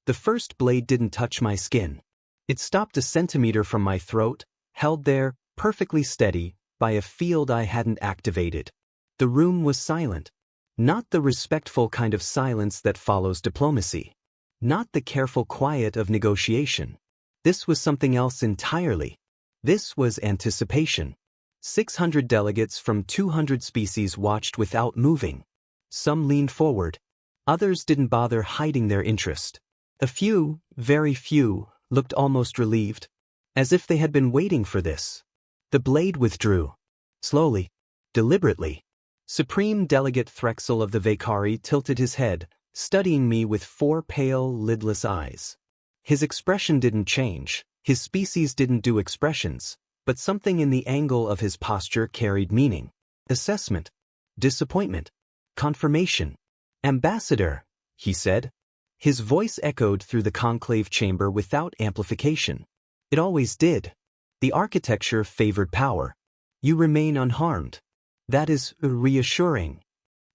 The first blade didn't touch my skin. It stopped a centimeter from my throat, held there, perfectly steady, by a field I hadn't activated. The room was silent. Not the respectful kind of silence that follows diplomacy. Not the careful quiet of negotiation. This was something else entirely. This was anticipation. 600 delegates from 200 species watched without moving. Some leaned forward. Others didn't bother hiding their interest. A few, very few, looked almost relieved, as if they had been waiting for this. The blade withdrew. Slowly. Deliberately. Supreme Delegate Threxel of the Vakari tilted his head, studying me with 4 pale, lidless eyes. His expression didn't change. His species didn't do expressions, but something in the angle of his posture carried meaning. Assessment. Disappointment. Confirmation. Ambassador, he said. His voice echoed through the conclave chamber without amplification. It always did. The architecture favored power. You remain unharmed. That is reassuring.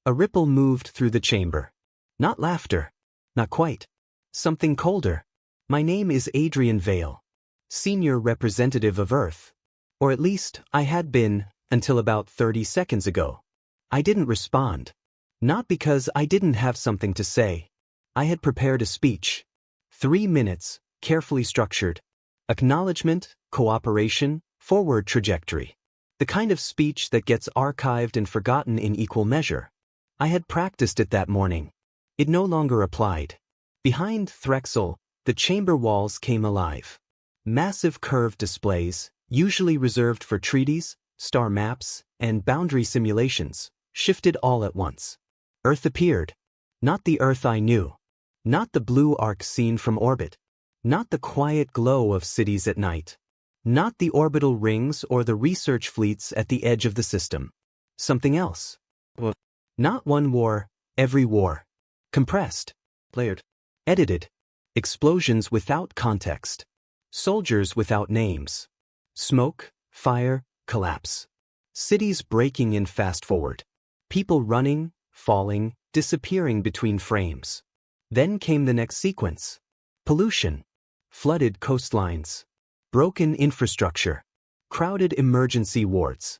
A ripple moved through the chamber. Not laughter. Not quite. Something colder. My name is Adrian Vale, Senior Representative of Earth. Or at least, I had been, until about 30 seconds ago. I didn't respond. Not because I didn't have something to say. I had prepared a speech. 3 minutes, carefully structured. Acknowledgement, cooperation, forward trajectory. The kind of speech that gets archived and forgotten in equal measure. I had practiced it that morning. It no longer applied. Behind Threxel, the chamber walls came alive. Massive curved displays, usually reserved for treaties, star maps, and boundary simulations, shifted all at once. Earth appeared. Not the Earth I knew. Not the blue arc seen from orbit. Not the quiet glow of cities at night. Not the orbital rings or the research fleets at the edge of the system. Something else. Not one war, every war. Compressed. Layered. Edited. Explosions without context. Soldiers without names. Smoke, fire, collapse. Cities breaking in fast forward. People running, falling, disappearing between frames. Then came the next sequence. Pollution. Flooded coastlines. Broken infrastructure. Crowded emergency wards.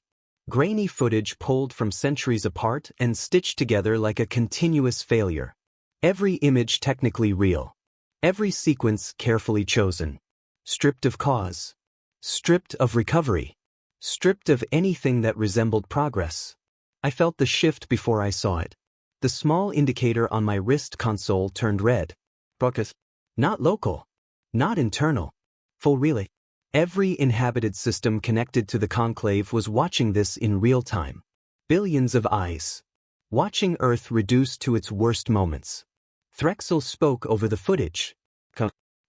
Grainy footage pulled from centuries apart and stitched together like a continuous failure. Every image technically real. Every sequence carefully chosen. Stripped of cause. Stripped of recovery. Stripped of anything that resembled progress. I felt the shift before I saw it. The small indicator on my wrist console turned red. Broadcast. Not local. Not internal. Full relay. Every inhabited system connected to the conclave was watching this in real time. Billions of eyes. Watching Earth reduced to its worst moments. Threxel spoke over the footage.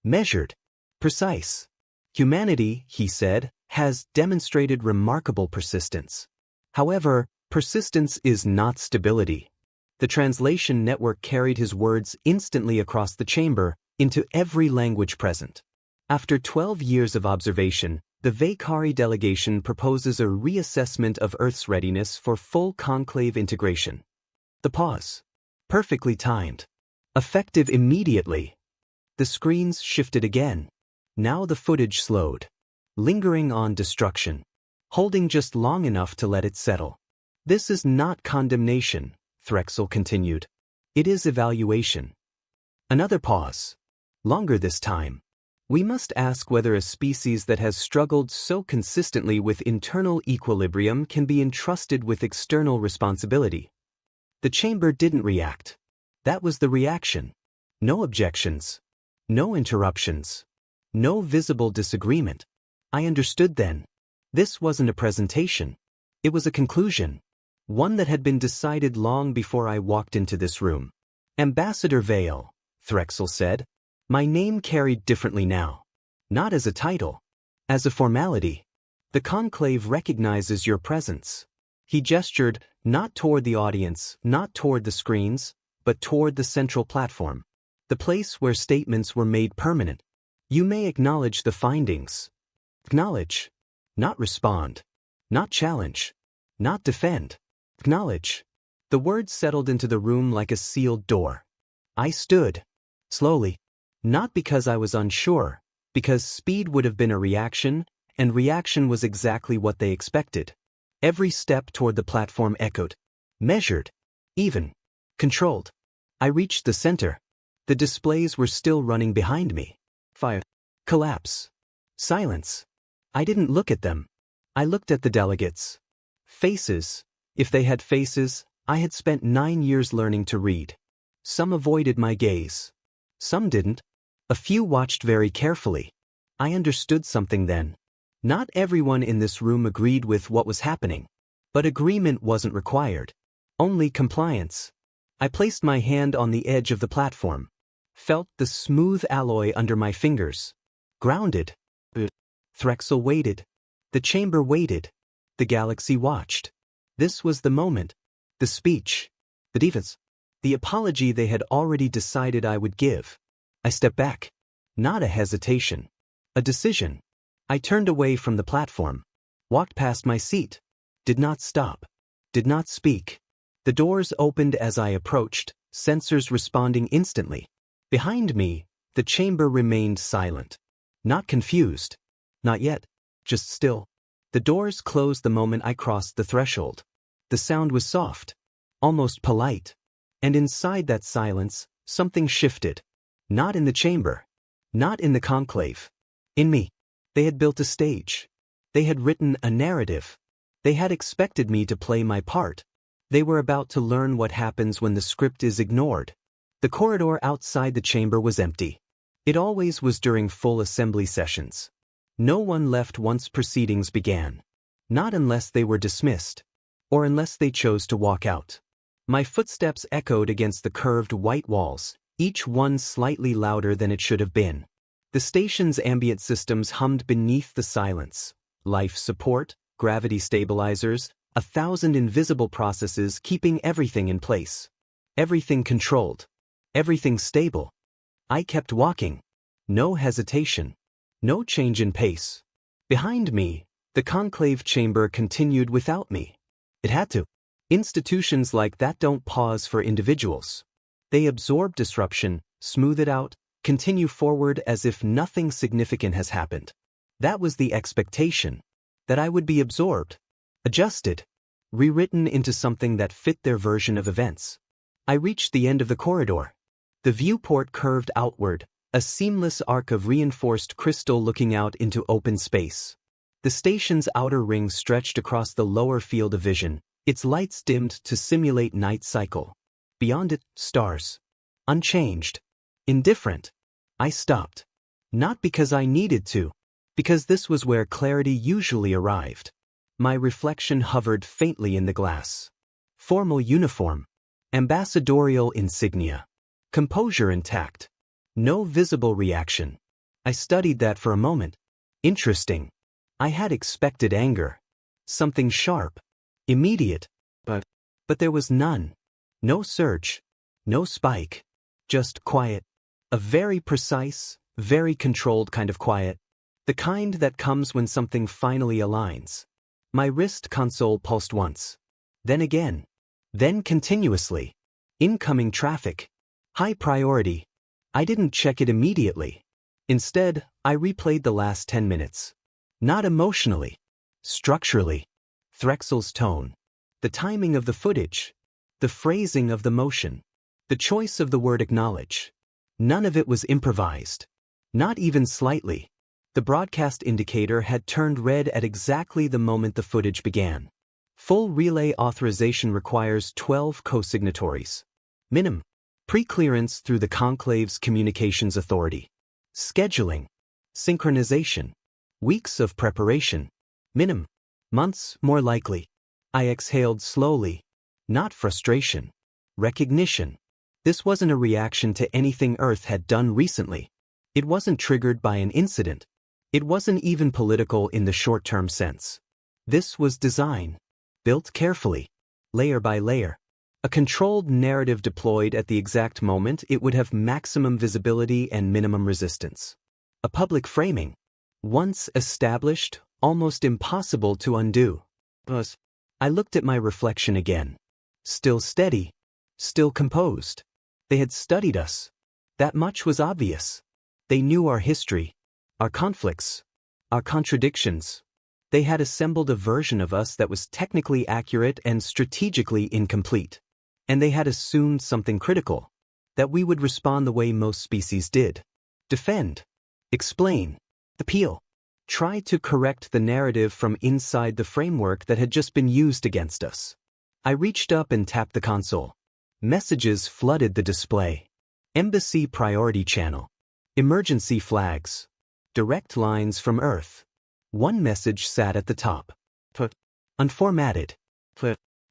Measured. Precise. Humanity, he said, has demonstrated remarkable persistence. However, persistence is not stability. The translation network carried his words instantly across the chamber, into every language present. After 12 years of observation, the Vakari delegation proposes a reassessment of Earth's readiness for full conclave integration. The pause. Perfectly timed. Effective immediately. The screens shifted again. Now the footage slowed. Lingering on destruction. Holding just long enough to let it settle. This is not condemnation, Threxel continued. It is evaluation. Another pause. Longer this time. We must ask whether a species that has struggled so consistently with internal equilibrium can be entrusted with external responsibility. The chamber didn't react. That was the reaction. No objections. No interruptions. No visible disagreement. I understood then. This wasn't a presentation. It was a conclusion. One that had been decided long before I walked into this room. Ambassador Vale, Threxel said. My name carried differently now. Not as a title. As a formality. The conclave recognizes your presence. He gestured, not toward the audience, not toward the screens, but toward the central platform. The place where statements were made permanent. You may acknowledge the findings. Acknowledge. Not respond. Not challenge. Not defend. Acknowledge. The words settled into the room like a sealed door. I stood. Slowly. Not because I was unsure, because speed would have been a reaction, and reaction was exactly what they expected. Every step toward the platform echoed. Measured. Even. Controlled. I reached the center. The displays were still running behind me. Fire. Collapse. Silence. I didn't look at them. I looked at the delegates. Faces. If they had faces, I had spent 9 years learning to read. Some avoided my gaze. Some didn't. A few watched very carefully. I understood something then. Not everyone in this room agreed with what was happening. But agreement wasn't required. Only compliance. I placed my hand on the edge of the platform. Felt the smooth alloy under my fingers. Grounded. Threxel waited. The chamber waited. The galaxy watched. This was the moment. The speech. The defense. The apology they had already decided I would give. I stepped back. Not a hesitation. A decision. I turned away from the platform. Walked past my seat. Did not stop. Did not speak. The doors opened as I approached, sensors responding instantly. Behind me, the chamber remained silent. Not confused. Not yet. Just still. The doors closed the moment I crossed the threshold. The sound was soft. Almost polite. And inside that silence, something shifted. Not in the chamber. Not in the conclave. In me. They had built a stage. They had written a narrative. They had expected me to play my part. They were about to learn what happens when the script is ignored. The corridor outside the chamber was empty. It always was during full assembly sessions. No one left once proceedings began. Not unless they were dismissed. Or unless they chose to walk out. My footsteps echoed against the curved white walls, each one slightly louder than it should have been. The station's ambient systems hummed beneath the silence. Life support, gravity stabilizers, 1,000 invisible processes keeping everything in place. Everything controlled. Everything stable. I kept walking. No hesitation. No change in pace. Behind me, the conclave chamber continued without me. It had to. Institutions like that don't pause for individuals. They absorb disruption, smooth it out, continue forward as if nothing significant has happened. That was the expectation. That I would be absorbed. Adjusted. Rewritten into something that fit their version of events. I reached the end of the corridor. The viewport curved outward, a seamless arc of reinforced crystal looking out into open space. The station's outer ring stretched across the lower field of vision, its lights dimmed to simulate night cycle. Beyond it, stars. Unchanged. Indifferent. I stopped. Not because I needed to. Because this was where clarity usually arrived. My reflection hovered faintly in the glass. Formal uniform. Ambassadorial insignia. Composure intact. No visible reaction. I studied that for a moment. Interesting. I had expected anger. Something sharp. Immediate. But there was none. No surge. No spike. Just quiet. A very precise, very controlled kind of quiet. The kind that comes when something finally aligns. My wrist console pulsed once. Then again. Then continuously. Incoming traffic. High priority. I didn't check it immediately. Instead, I replayed the last 10 minutes. Not emotionally. Structurally. Threxel's tone. The timing of the footage. The phrasing of the motion. The choice of the word acknowledge. None of it was improvised. Not even slightly. The broadcast indicator had turned red at exactly the moment the footage began. Full relay authorization requires 12 co-signatories. Minimum. Pre-clearance through the Conclave's Communications Authority. Scheduling. Synchronization. Weeks of preparation. Minimum. Months, more likely. I exhaled slowly. Not frustration. Recognition. This wasn't a reaction to anything Earth had done recently. It wasn't triggered by an incident. It wasn't even political in the short-term sense. This was design. Built carefully. Layer by layer. A controlled narrative deployed at the exact moment it would have maximum visibility and minimum resistance. A public framing. Once established, almost impossible to undo. I looked at my reflection again. Still steady. Still composed. They had studied us. That much was obvious. They knew our history, our conflicts, our contradictions. They had assembled a version of us that was technically accurate and strategically incomplete. And they had assumed something critical, that we would respond the way most species did. Defend. Explain. Appeal. Try to correct the narrative from inside the framework that had just been used against us. I reached up and tapped the console. Messages flooded the display. Embassy priority channel. Emergency flags. Direct lines from Earth. One message sat at the top. Unformatted.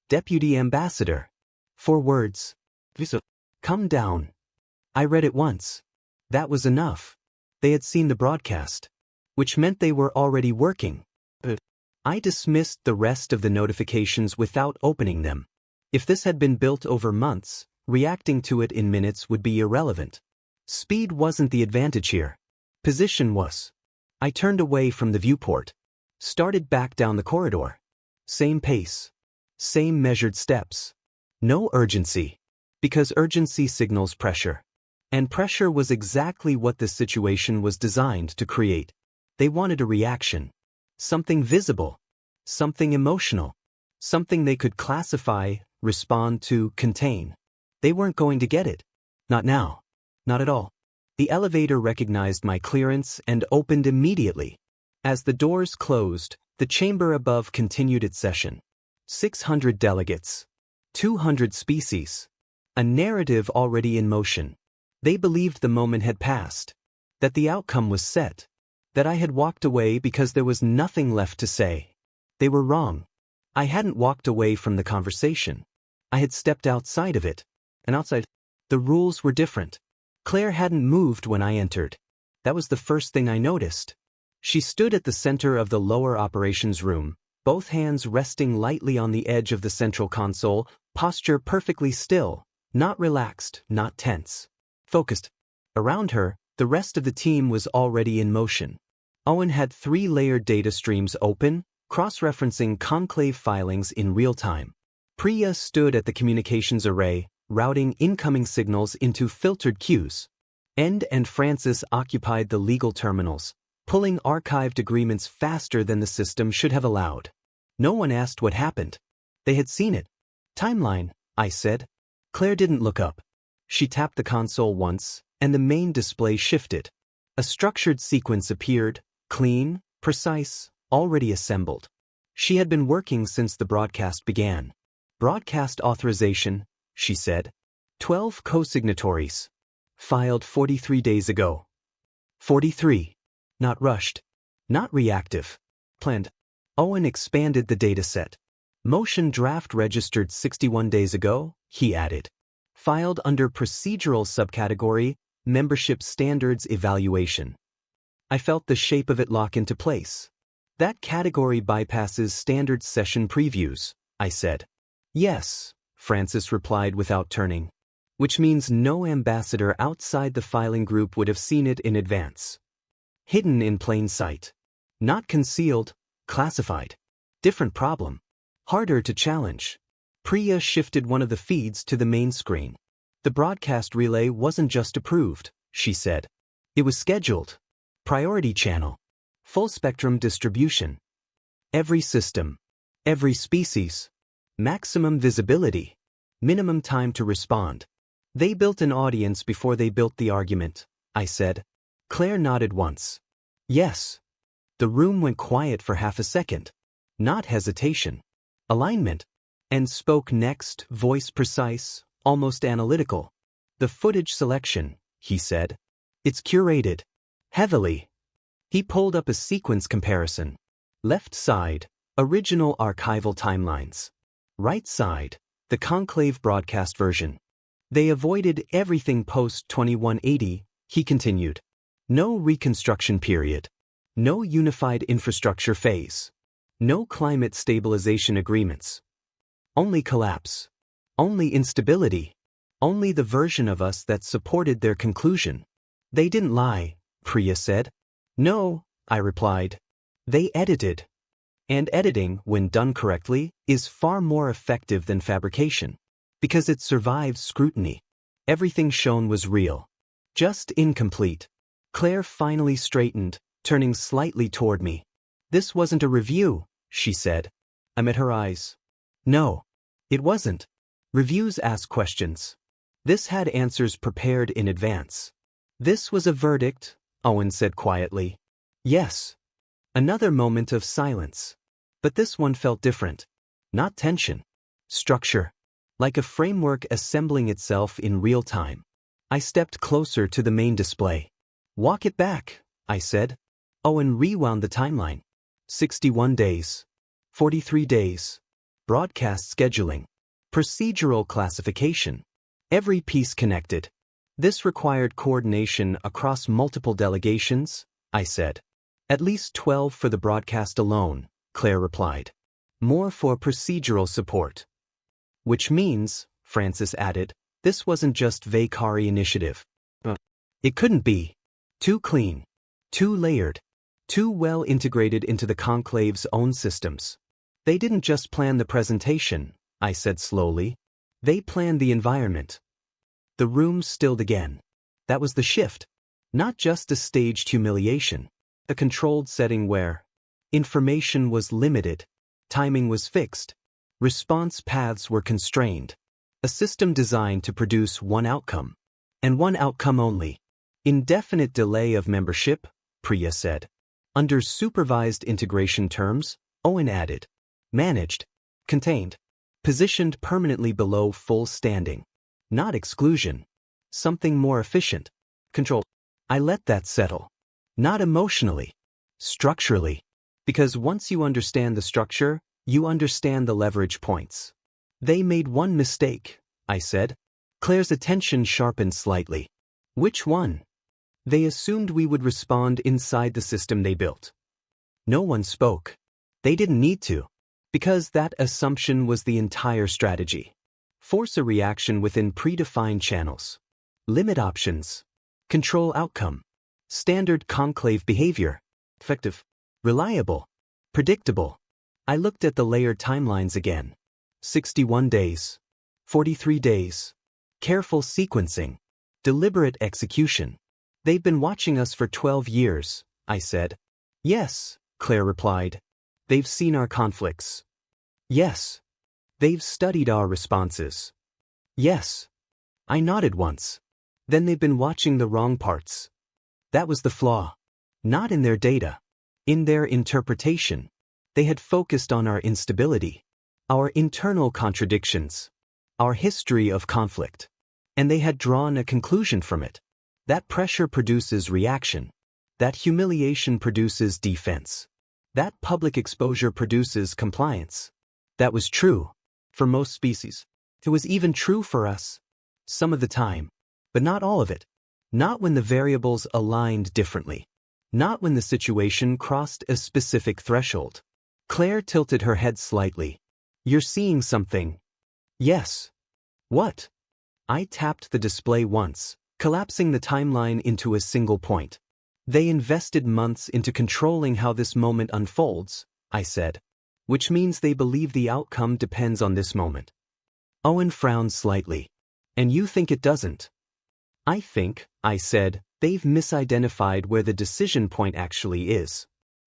Deputy Ambassador. 4 words. Come down. I read it once. That was enough. They had seen the broadcast, which meant they were already working. I dismissed the rest of the notifications without opening them. If this had been built over months, reacting to it in minutes would be irrelevant. Speed wasn't the advantage here. Position was. I turned away from the viewport. Started back down the corridor. Same pace. Same measured steps. No urgency. Because urgency signals pressure. And pressure was exactly what this situation was designed to create. They wanted a reaction. Something visible. Something emotional. Something they could classify, respond to, contain. They weren't going to get it. Not now. Not at all. The elevator recognized my clearance and opened immediately. As the doors closed, the chamber above continued its session. 600 delegates. 200 species. A narrative already in motion. They believed the moment had passed. That the outcome was set. That I had walked away because there was nothing left to say. They were wrong. I hadn't walked away from the conversation. I had stepped outside of it. And outside, the rules were different. Claire hadn't moved when I entered. That was the first thing I noticed. She stood at the center of the lower operations room, both hands resting lightly on the edge of the central console, posture perfectly still, not relaxed, not tense. Focused. Around her, the rest of the team was already in motion. Owen had 3 layered data streams open, cross-referencing Conclave filings in real time. Priya stood at the communications array, routing incoming signals into filtered queues. End and Francis occupied the legal terminals, pulling archived agreements faster than the system should have allowed. No one asked what happened. They had seen it. Timeline, I said. Claire didn't look up. She tapped the console once, and the main display shifted. A structured sequence appeared, clean, precise, already assembled. She had been working since the broadcast began. Broadcast authorization, she said. 12 co-signatories. Filed 43 days ago. 43. Not rushed. Not reactive. Planned. Owen expanded the dataset. Motion draft registered 61 days ago, he added. Filed under procedural subcategory, membership standards evaluation. I felt the shape of it lock into place. That category bypasses standard session previews, I said. Yes, Francis replied without turning. Which means no ambassador outside the filing group would have seen it in advance. Hidden in plain sight. Not concealed, classified. Different problem. Harder to challenge. Priya shifted one of the feeds to the main screen. The broadcast relay wasn't just approved, she said. It was scheduled. Priority channel. Full spectrum distribution. Every system. Every species. Maximum visibility. Minimum time to respond. They built an audience before they built the argument, I said. Claire nodded once. Yes. The room went quiet for half a second. Not hesitation. Alignment. And spoke next, voice precise, almost analytical. The footage selection, he said. It's curated. Heavily. He pulled up a sequence comparison. Left side, original archival timelines. Right side, the Conclave broadcast version. They avoided everything post-2180, he continued. No reconstruction period. No unified infrastructure phase. No climate stabilization agreements. Only collapse. Only instability. Only the version of us that supported their conclusion. They didn't lie, Priya said. No, I replied. They edited. And editing, when done correctly, is far more effective than fabrication. Because it survives scrutiny. Everything shown was real. Just incomplete. Claire finally straightened, turning slightly toward me. This wasn't a review, she said. I met her eyes. No. It wasn't. Reviews ask questions. This had answers prepared in advance. This was a verdict, Owen said quietly. Yes. Another moment of silence. But this one felt different. Not tension. Structure. Like a framework assembling itself in real time. I stepped closer to the main display. Walk it back, I said. Owen rewound the timeline. 61 days. 43 days. Broadcast scheduling. Procedural classification. Every piece connected. This required coordination across multiple delegations, I said. At least 12 for the broadcast alone, Claire replied. More for procedural support. Which means, Francis added, this wasn't just Vakari initiative. It couldn't be. Too clean. Too layered. Too well integrated into the Conclave's own systems. They didn't just plan the presentation, I said slowly. They planned the environment. The room stilled again. That was the shift. Not just a staged humiliation. A controlled setting where information was limited. Timing was fixed. Response paths were constrained. A system designed to produce one outcome. And one outcome only. Indefinite delay of membership, Priya said. Under supervised integration terms, Owen added. Managed. Contained. Positioned permanently below full standing. Not exclusion. Something more efficient. Controlled. I let that settle. Not emotionally. Structurally. Because once you understand the structure, you understand the leverage points. They made one mistake, I said. Claire's attention sharpened slightly. Which one? They assumed we would respond inside the system they built. No one spoke. They didn't need to. Because that assumption was the entire strategy. Force a reaction within predefined channels. Limit options. Control outcome. Standard conclave behavior. Effective. Reliable. Predictable. I looked at the layered timelines again. 61 days. 43 days. Careful sequencing. Deliberate execution. They've been watching us for 12 years, I said. Yes, Claire replied. They've seen our conflicts. Yes. They've studied our responses. Yes. I nodded once. Then they've been watching the wrong parts. That was the flaw. Not in their data. In their interpretation. They had focused on our instability. Our internal contradictions. Our history of conflict. And they had drawn a conclusion from it. That pressure produces reaction. That humiliation produces defense. That public exposure produces compliance. That was true. For most species. It was even true for us. Some of the time. But not all of it. Not when the variables aligned differently. Not when the situation crossed a specific threshold. Claire tilted her head slightly. You're seeing something. Yes. What? I tapped the display once, collapsing the timeline into a single point. They invested months into controlling how this moment unfolds, I said. Which means they believe the outcome depends on this moment. Owen frowned slightly. And you think it doesn't? I think, I said, they've misidentified where the decision point actually is.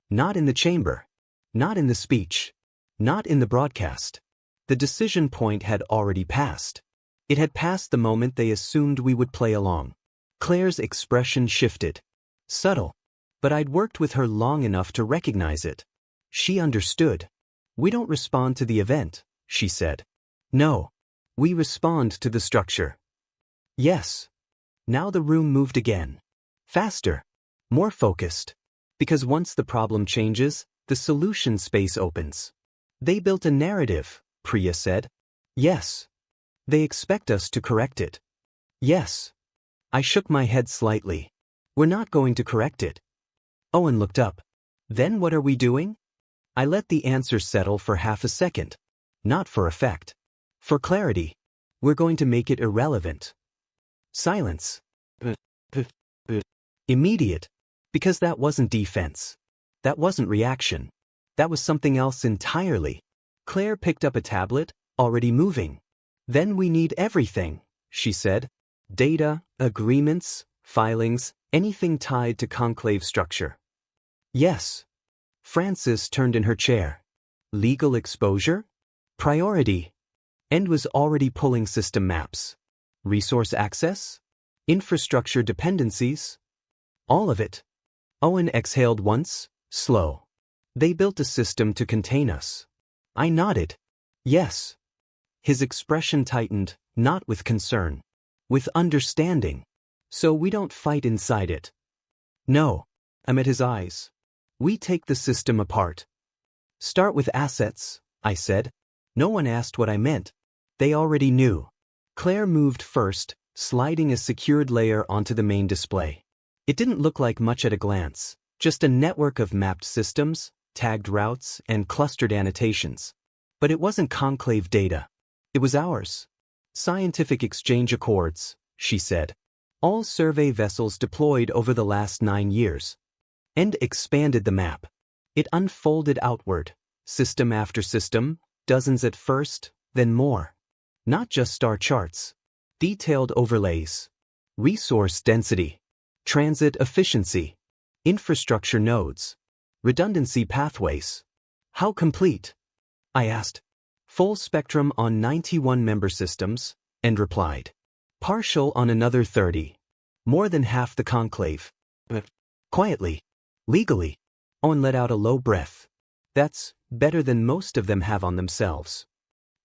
Not in the chamber. Not in the speech. Not in the broadcast. The decision point had already passed. It had passed the moment they assumed we would play along. Claire's expression shifted. Subtle. But I'd worked with her long enough to recognize it. She understood. We don't respond to the event, she said. No. We respond to the structure. Yes. Now the room moved again. Faster. More focused. Because once the problem changes, the solution space opens. They built a narrative, Priya said. Yes. They expect us to correct it. Yes. I shook my head slightly. We're not going to correct it. Owen looked up. Then what are we doing? I let the answer settle for half a second. Not for effect. For clarity. We're going to make it irrelevant. Silence. Immediate. Because that wasn't defense. That wasn't reaction. That was something else entirely. Claire picked up a tablet, already moving. Then we need everything, she said. Data, agreements, filings, anything tied to Conclave structure. Yes. Frances turned in her chair. Legal exposure? Priority. And was already pulling system maps. Resource access? Infrastructure dependencies? All of it. Owen exhaled once, slow. They built a system to contain us. I nodded. Yes. His expression tightened, not with concern. With understanding. So we don't fight inside it. No. I met his eyes. We take the system apart. Start with assets, I said. No one asked what I meant. They already knew. Claire moved first, sliding a secured layer onto the main display. It didn't look like much at a glance, just a network of mapped systems, tagged routes, and clustered annotations. But it wasn't Conclave data. It was ours. Scientific exchange accords, she said. All survey vessels deployed over the last 9 years. And expanded the map. It unfolded outward, system after system, dozens at first, then more. Not just star charts. Detailed overlays. Resource density. Transit efficiency. Infrastructure nodes. Redundancy pathways. How complete? I asked. Full spectrum on 91 member systems, and replied. Partial on another 30. More than half the Conclave. Quietly. Legally. Owen let out a low breath. That's better than most of them have on themselves.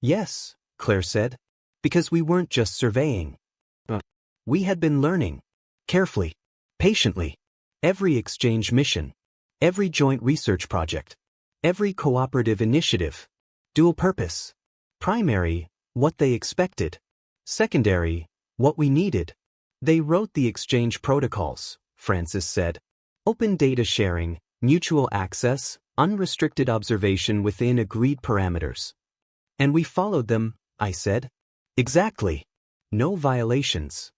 Yes, Claire said. Because we weren't just surveying. We had been learning. Carefully. Patiently. Every exchange mission. Every joint research project. Every cooperative initiative. Dual purpose. Primary, what they expected. Secondary, what we needed. They wrote the exchange protocols, Frances said. Open data sharing, mutual access, unrestricted observation within agreed parameters. And we followed them, I said. Exactly. No violations.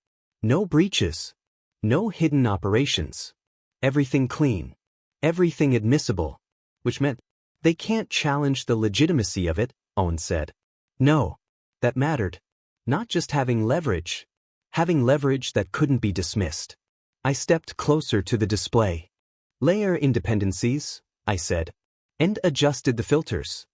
No breaches. No hidden operations. Everything clean. Everything admissible. Which meant, they can't challenge the legitimacy of it, Owen said. No. That mattered. Not just having leverage. Having leverage that couldn't be dismissed. I stepped closer to the display. Layer independencies, I said. And adjusted the filters.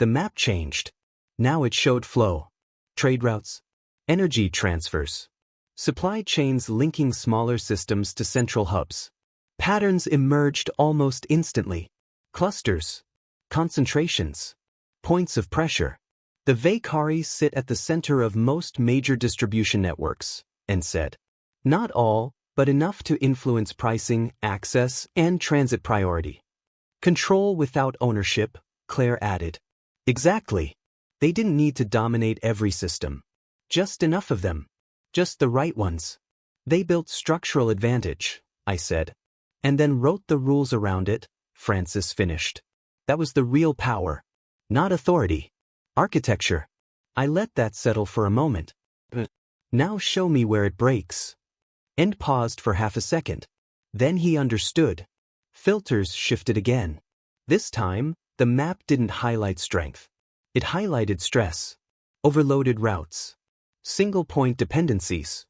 The map changed. Now it showed flow. Trade routes. Energy transfers. Supply chains linking smaller systems to central hubs. Patterns emerged almost instantly. Clusters. Concentrations. Points of pressure. The Valkyries sit at the center of most major distribution networks, and said. Not all, but enough to influence pricing, access, and transit priority. Control without ownership, Claire added. Exactly. They didn't need to dominate every system. Just enough of them. Just the right ones. They built structural advantage, I said. And then wrote the rules around it, Frances finished. That was the real power. Not authority. Architecture. I let that settle for a moment. Now show me where it breaks. And paused for half a second. Then he understood. Filters shifted again. This time, the map didn't highlight strength. It highlighted stress. Overloaded routes. Single-point dependencies.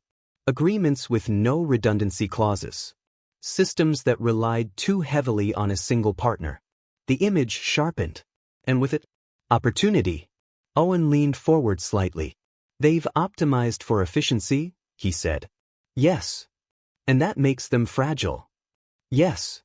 Agreements with no redundancy clauses. Systems that relied too heavily on a single partner. The image sharpened. And with it, opportunity. Owen leaned forward slightly. They've optimized for efficiency, he said. Yes. And that makes them fragile. Yes.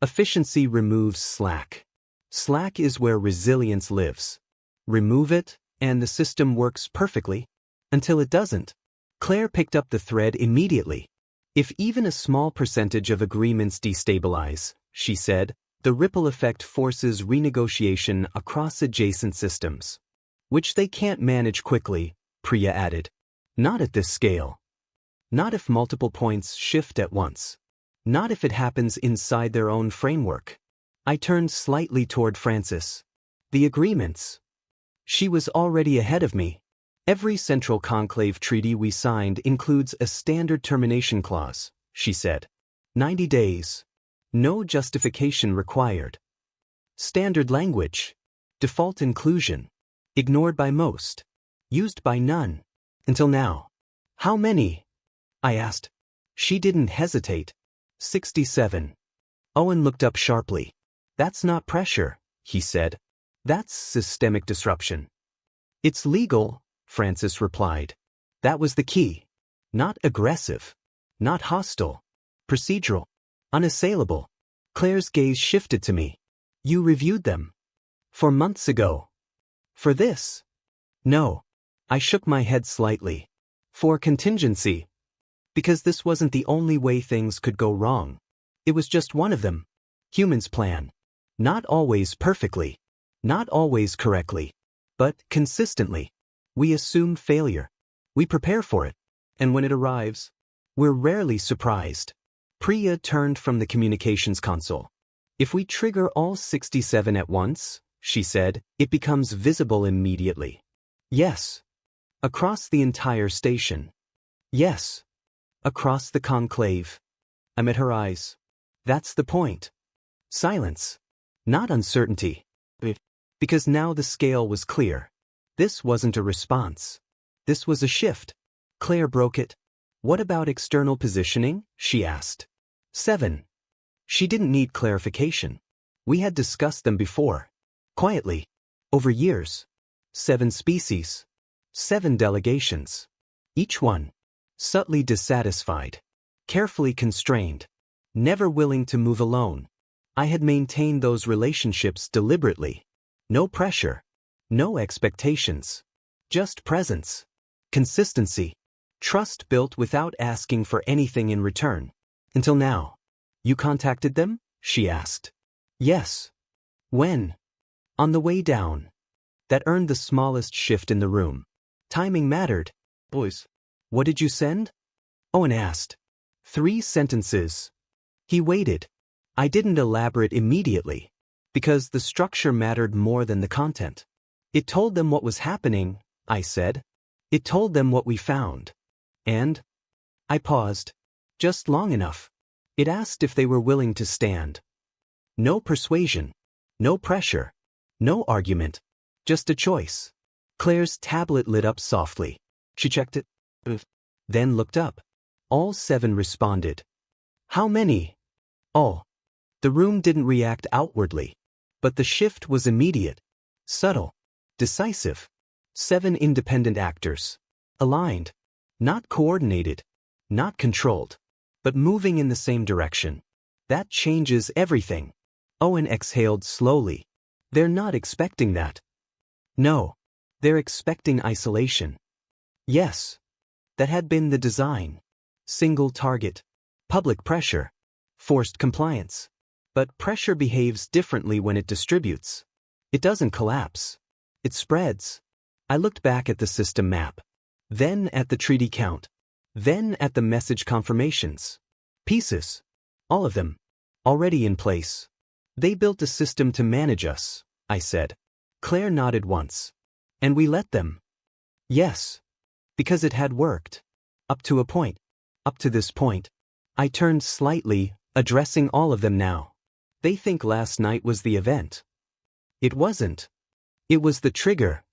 Efficiency removes slack. Slack is where resilience lives. Remove it, and the system works perfectly. Until it doesn't. Claire picked up the thread immediately. If even a small percentage of agreements destabilize, she said, the ripple effect forces renegotiation across adjacent systems. Which they can't manage quickly, Priya added. Not at this scale. Not if multiple points shift at once. Not if it happens inside their own framework. I turned slightly toward Frances. The agreements. She was already ahead of me. Every Central Conclave treaty we signed includes a standard termination clause, she said. 90 days. No justification required. Standard language. Default inclusion. Ignored by most. Used by none. Until now. How many? I asked. She didn't hesitate. 67. Owen looked up sharply. That's not pressure, he said. That's systemic disruption. It's legal, Francis replied. That was the key. Not aggressive. Not hostile. Procedural. Unassailable. Claire's gaze shifted to me. You reviewed them. For months ago. For this? No. I shook my head slightly. For contingency. Because this wasn't the only way things could go wrong. It was just one of them. Humans plan. Not always perfectly. Not always correctly. But consistently. We assume failure. We prepare for it. And when it arrives, we're rarely surprised. Priya turned from the communications console. If we trigger all 67 at once, she said, it becomes visible immediately. Yes. Across the entire station. Yes. Across the conclave. I met her eyes. That's the point. Silence. Not uncertainty. Because now the scale was clear. This wasn't a response. This was a shift. Claire broke it. What about external positioning? She asked. 7. She didn't need clarification. We had discussed them before. Quietly. Over years. 7 species. 7 delegations. Each one. Subtly dissatisfied. Carefully constrained. Never willing to move alone. I had maintained those relationships deliberately. No pressure. No expectations. Just presence. Consistency. Trust built without asking for anything in return. Until now. You contacted them? She asked. Yes. When? On the way down. That earned the smallest shift in the room. Timing mattered. Boys. What did you send? Owen asked. 3 sentences. He waited. I didn't elaborate immediately. Because the structure mattered more than the content. It told them what was happening, I said. It told them what we found. And? I paused. Just long enough. It asked if they were willing to stand. No persuasion. No pressure. No argument. Just a choice. Claire's tablet lit up softly. She checked it. Then looked up. All 7 responded. How many? All. The room didn't react outwardly. But the shift was immediate. Subtle. Decisive. 7 independent actors. Aligned. Not coordinated. Not controlled. But moving in the same direction. That changes everything. Owen exhaled slowly. They're not expecting that. No. They're expecting isolation. Yes. That had been the design. Single target. Public pressure. Forced compliance. But pressure behaves differently when it distributes. It doesn't collapse. It spreads. I looked back at the system map. Then at the treaty count. Then at the message confirmations. Pieces. All of them. Already in place. They built a system to manage us, I said. Claire nodded once. And we let them. Yes. Because it had worked. Up to a point. Up to this point. I turned slightly, addressing all of them now. They think last night was the event. It wasn't. It was the trigger.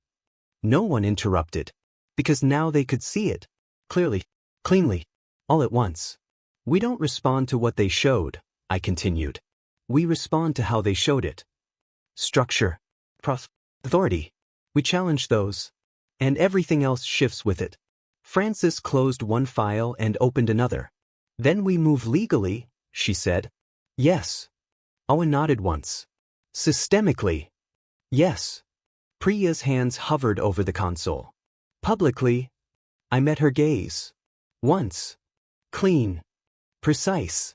No one interrupted. Because now they could see it. Clearly. Cleanly. All at once. We don't respond to what they showed, I continued. We respond to how they showed it. Structure. Authority. We challenge those. And everything else shifts with it. Francis closed one file and opened another. Then we move legally, she said. Yes. Owen nodded once. Systemically. Yes. Priya's hands hovered over the console. Publicly. I met her gaze. Once. Clean. Precise.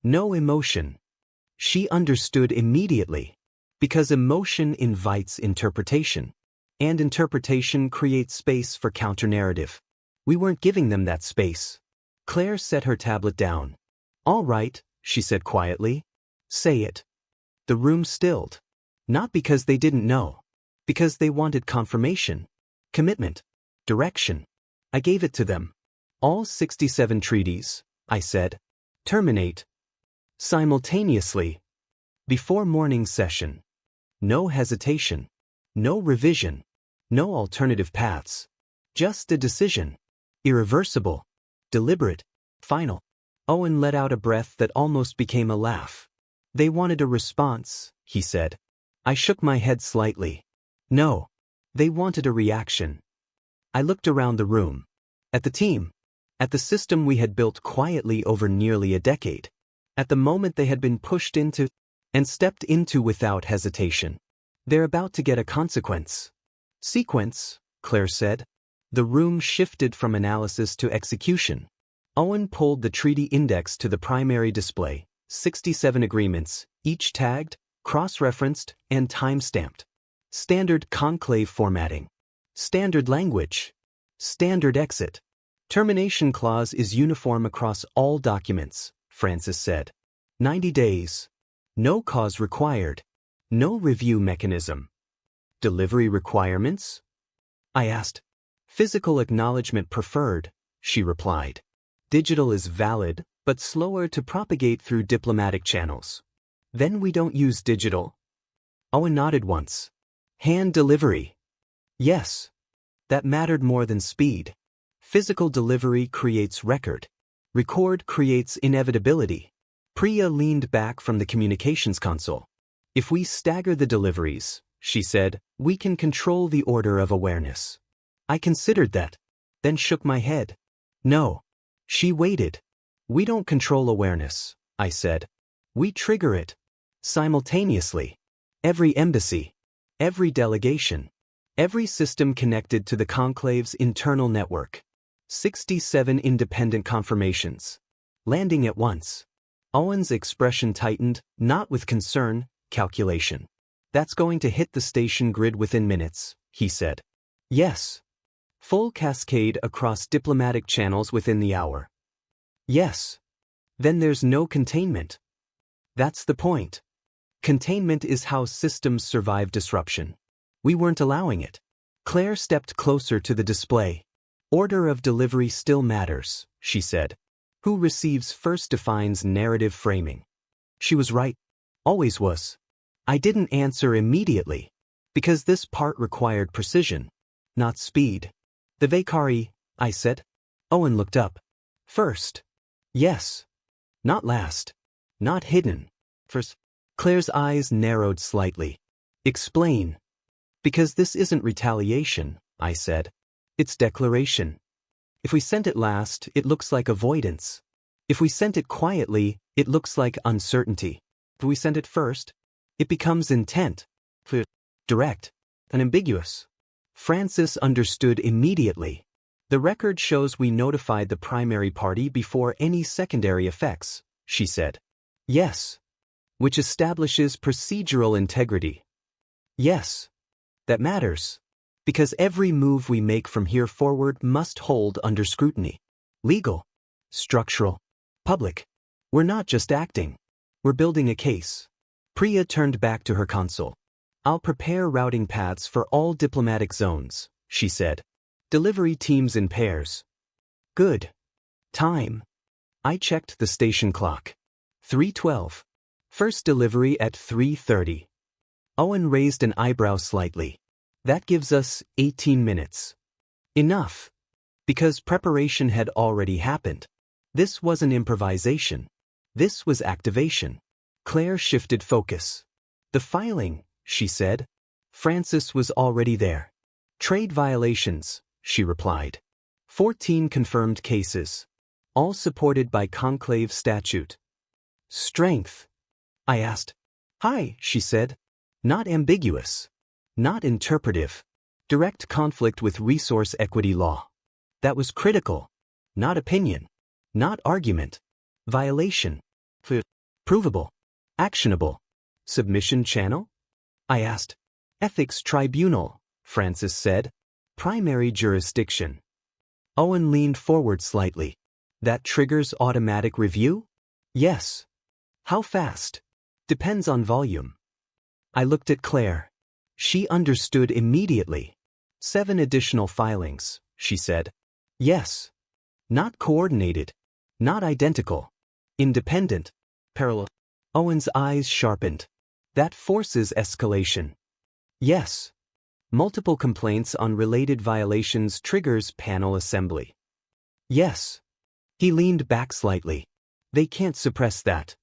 No emotion. She understood immediately. Because emotion invites interpretation. And interpretation creates space for counter-narrative. We weren't giving them that space. Claire set her tablet down. All right, she said quietly. Say it. The room stilled. Not because they didn't know. Because they wanted confirmation. Commitment. Direction. I gave it to them. All 67 treaties, I said. Terminate. Simultaneously. Before morning session. No hesitation. No revision. No alternative paths. Just a decision. Irreversible. Deliberate. Final. Owen let out a breath that almost became a laugh. They wanted a response, he said. I shook my head slightly. No. They wanted a reaction. I looked around the room. At the team. At the system we had built quietly over nearly a decade. At the moment they had been pushed into and stepped into without hesitation. They're about to get a consequence. Sequence, Claire said. The room shifted from analysis to execution. Owen pulled the treaty index to the primary display, 67 agreements, each tagged, cross-referenced, and time-stamped. Standard conclave formatting. Standard language. Standard exit. Termination clause is uniform across all documents, Francis said. 90 days. No cause required. No review mechanism. Delivery requirements? I asked. Physical acknowledgement preferred, she replied. Digital is valid, but slower to propagate through diplomatic channels. Then we don't use digital. Owen nodded once. Hand delivery. Yes. That mattered more than speed. Physical delivery creates record. Record creates inevitability. Priya leaned back from the communications console. If we stagger the deliveries, she said, we can control the order of awareness. I considered that, then shook my head. No. She waited. We don't control awareness, I said. We trigger it. Simultaneously. Every embassy. Every delegation. Every system connected to the Conclave's internal network. 67 independent confirmations. Landing at once. Owen's expression tightened, not with concern, calculation. That's going to hit the station grid within minutes, he said. Yes. Full cascade across diplomatic channels within the hour. Yes. Then there's no containment. That's the point. Containment is how systems survive disruption. We weren't allowing it. Claire stepped closer to the display. Order of delivery still matters, she said. Who receives first defines narrative framing. She was right. Always was. I didn't answer immediately, because this part required precision, not speed. The Vakari, I said. Owen looked up. First. Yes. Not last. Not hidden. First. Claire's eyes narrowed slightly. Explain. Because this isn't retaliation, I said. It's declaration. If we sent it last, it looks like avoidance. If we sent it quietly, it looks like uncertainty. If we send it first, it becomes intent. Clear, direct, and ambiguous. Francis understood immediately. The record shows we notified the primary party before any secondary effects, she said. Yes. Which establishes procedural integrity. Yes. That matters. Because every move we make from here forward must hold under scrutiny. Legal. Structural. Public. We're not just acting. We're building a case. Priya turned back to her console. I'll prepare routing paths for all diplomatic zones, she said. Delivery teams in pairs. Good. Time. I checked the station clock. 3:12. First delivery at 3:30. Owen raised an eyebrow slightly. That gives us 18 minutes. Enough. Because preparation had already happened. This wasn't improvisation. This was activation. Claire shifted focus. The filing, she said. Francis was already there. Trade violations, she replied. 14 confirmed cases. All supported by Conclave statute. Strength. I asked. High, she said. Not ambiguous. Not interpretive. Direct conflict with resource equity law. That was critical. Not opinion. Not argument. Violation. Provable. Actionable. Submission channel? I asked. Ethics tribunal, Francis said. Primary jurisdiction. Owen leaned forward slightly. That triggers automatic review? Yes. How fast? Depends on volume. I looked at Claire. She understood immediately. 7 additional filings, she said. Yes. Not coordinated. Not identical. Independent. Parallel. Owen's eyes sharpened. That forces escalation. Yes. Multiple complaints on related violations triggers panel assembly. Yes. He leaned back slightly. They can't suppress that.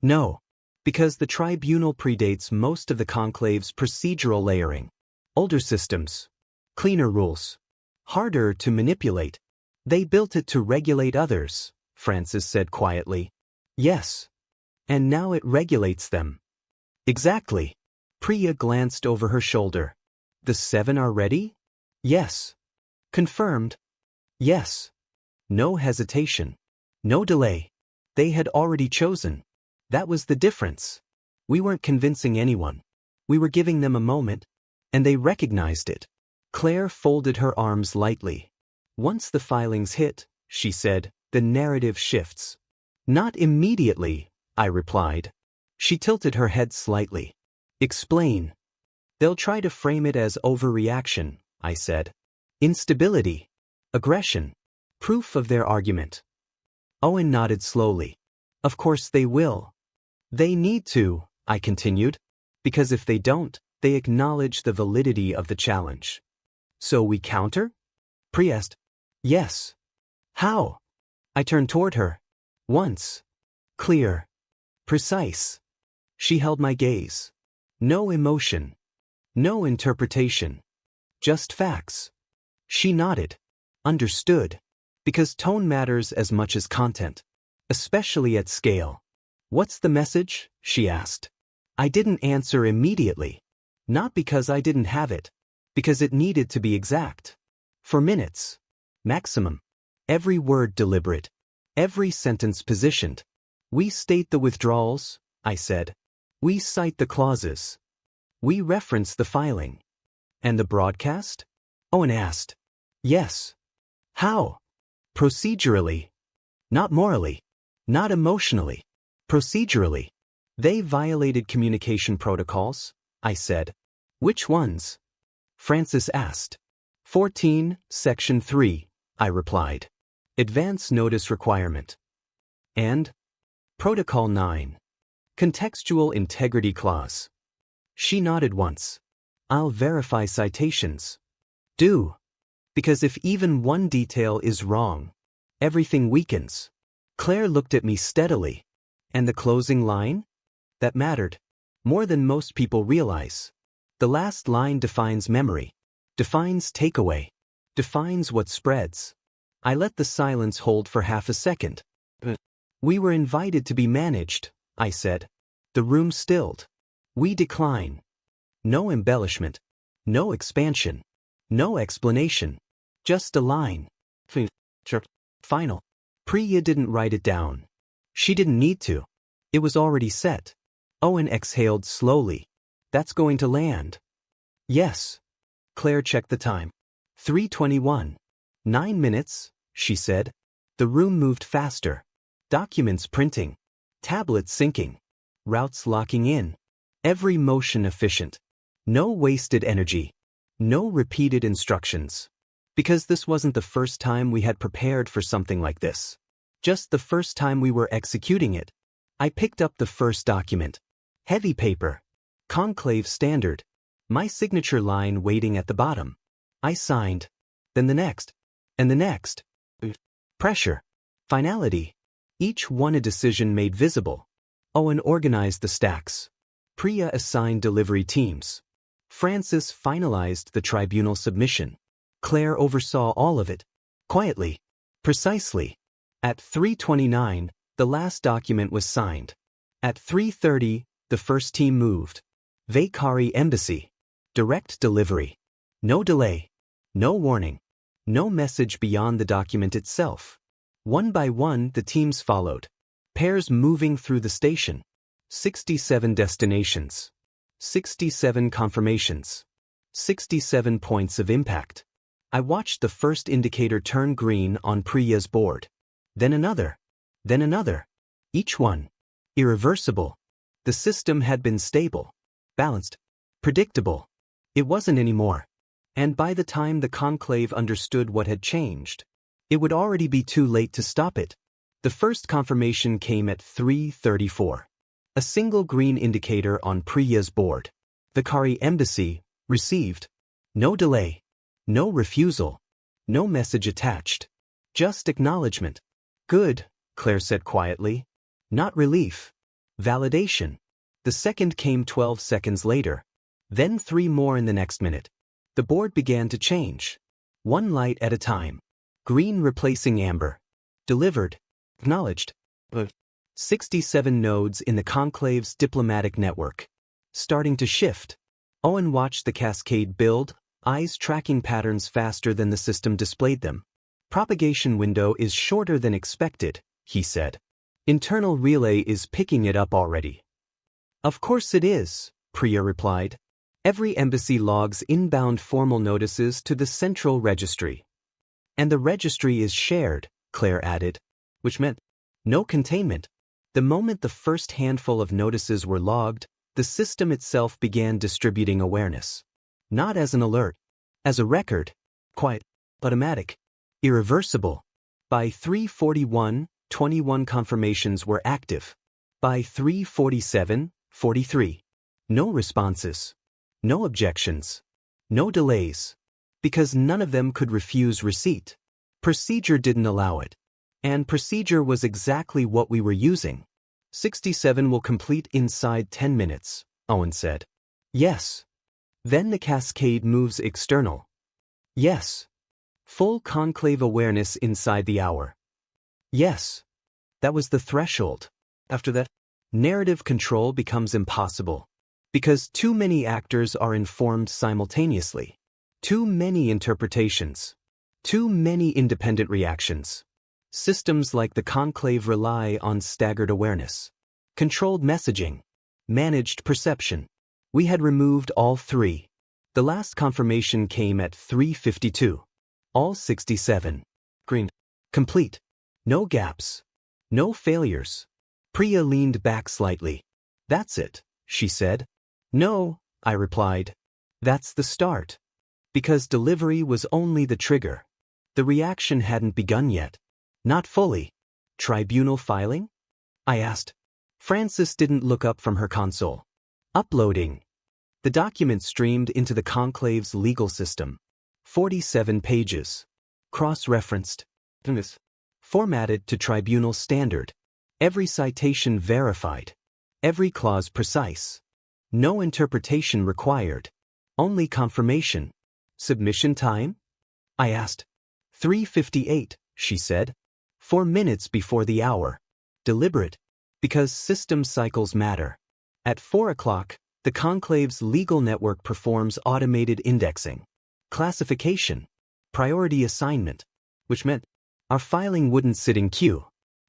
No. Because the tribunal predates most of the Conclave's procedural layering. Older systems. Cleaner rules. Harder to manipulate. They built it to regulate others, Francis said quietly. Yes. And now it regulates them. Exactly. Priya glanced over her shoulder. The 7 are ready? Yes. Confirmed. Yes. No hesitation. No delay. They had already chosen. That was the difference. We weren't convincing anyone. We were giving them a moment, and they recognized it. Claire folded her arms lightly. Once the filings hit, she said, the narrative shifts. Not immediately, I replied. She tilted her head slightly. Explain. They'll try to frame it as overreaction, I said. Instability. Aggression. Proof of their argument. Owen nodded slowly. Of course they will. They need to, I continued. Because if they don't, they acknowledge the validity of the challenge. So we counter? Priya asked. Yes. How? I turned toward her. Once. Clear. Precise. She held my gaze. No emotion. No interpretation. Just facts. She nodded. Understood. Because tone matters as much as content. Especially at scale. What's the message? She asked. I didn't answer immediately. Not because I didn't have it. Because it needed to be exact. For minutes. Maximum. Every word deliberate. Every sentence positioned. We state the withdrawals, I said. We cite the clauses. We reference the filing. And the broadcast? Owen asked. Yes. How? Procedurally. Not morally. Not emotionally. Procedurally. They violated communication protocols, I said. Which ones? Francis asked. 14, Section 3, I replied. Advance notice requirement. And? Protocol 9. Contextual integrity clause. She nodded once. I'll verify citations. Do. Because if even one detail is wrong, everything weakens. Claire looked at me steadily. And the closing line? That mattered. More than most people realize. The last line defines memory. Defines takeaway. Defines what spreads. I let the silence hold for half a second. We were invited to be managed, I said. The room stilled. We decline. No embellishment. No expansion. No explanation. Just a line. Final. Priya didn't write it down. She didn't need to. It was already set. Owen exhaled slowly. That's going to land. Yes. Claire checked the time. 3:21. 9 minutes, she said. The room moved faster. Documents printing. Tablets syncing. Routes locking in. Every motion efficient. No wasted energy. No repeated instructions. Because this wasn't the first time we had prepared for something like this. Just the first time we were executing it. I picked up the first document. Heavy paper. Conclave standard. My signature line waiting at the bottom. I signed. Then the next. And the next. Pressure. Finality. Each one a decision made visible. Owen organized the stacks. Priya assigned delivery teams. Francis finalized the tribunal submission. Claire oversaw all of it. Quietly. Precisely. At 3:29, the last document was signed. At 3:30, the first team moved. Vakari Embassy. Direct delivery. No delay. No warning. No message beyond the document itself. One by one, the teams followed. Pairs moving through the station. 67 destinations. 67 confirmations. 67 points of impact. I watched the first indicator turn green on Priya's board. Then another. Then another. Each one. Irreversible. The system had been stable. Balanced. Predictable. It wasn't anymore. And by the time the Conclave understood what had changed, it would already be too late to stop it. The first confirmation came at 3:34. A single green indicator on Priya's board. Vakari Embassy, received. No delay. No refusal. No message attached. Just acknowledgement. Good, Claire said quietly. Not relief. Validation. The second came 12 seconds later. Then 3 more in the next minute. The board began to change. One light at a time. Green replacing amber. Delivered. Acknowledged. 67 nodes in the Conclave's diplomatic network. Starting to shift. Owen watched the cascade build, eyes tracking patterns faster than the system displayed them. Propagation window is shorter than expected, he said. Internal relay is picking it up already. Of course it is, Priya replied. Every embassy logs inbound formal notices to the central registry. And the registry is shared, Claire added, which meant no containment. The moment the first handful of notices were logged, the system itself began distributing awareness. Not as an alert, as a record, quiet, automatic, irreversible. By 3:41, 21 confirmations were active. By 3:47, 43. No responses. No objections. No delays. Because none of them could refuse receipt. Procedure didn't allow it. And procedure was exactly what we were using. 67 will complete inside 10 minutes, Owen said. Yes. Then the cascade moves external. Yes. Full conclave awareness inside the hour. Yes. That was the threshold. After that, narrative control becomes impossible. Because too many actors are informed simultaneously. Too many interpretations. Too many independent reactions. Systems like the Conclave rely on staggered awareness. Controlled messaging. Managed perception. We had removed all 3. The last confirmation came at 3:52. All 67. Green. Complete. No gaps. No failures. Priya leaned back slightly. That's it, she said. No, I replied. That's the start. Because delivery was only the trigger. The reaction hadn't begun yet. Not fully. Tribunal filing? I asked. Frances didn't look up from her console. Uploading. The document streamed into the Conclave's legal system. 47 pages. Cross-referenced. Formatted to tribunal standard. Every citation verified. Every clause precise. No interpretation required. Only confirmation. Submission time? I asked. 3:58, she said. 4 minutes before the hour. Deliberate. Because system cycles matter. At 4 o'clock, the Conclave's legal network performs automated indexing. Classification. Priority assignment. Which meant our filing wouldn't sit in queue.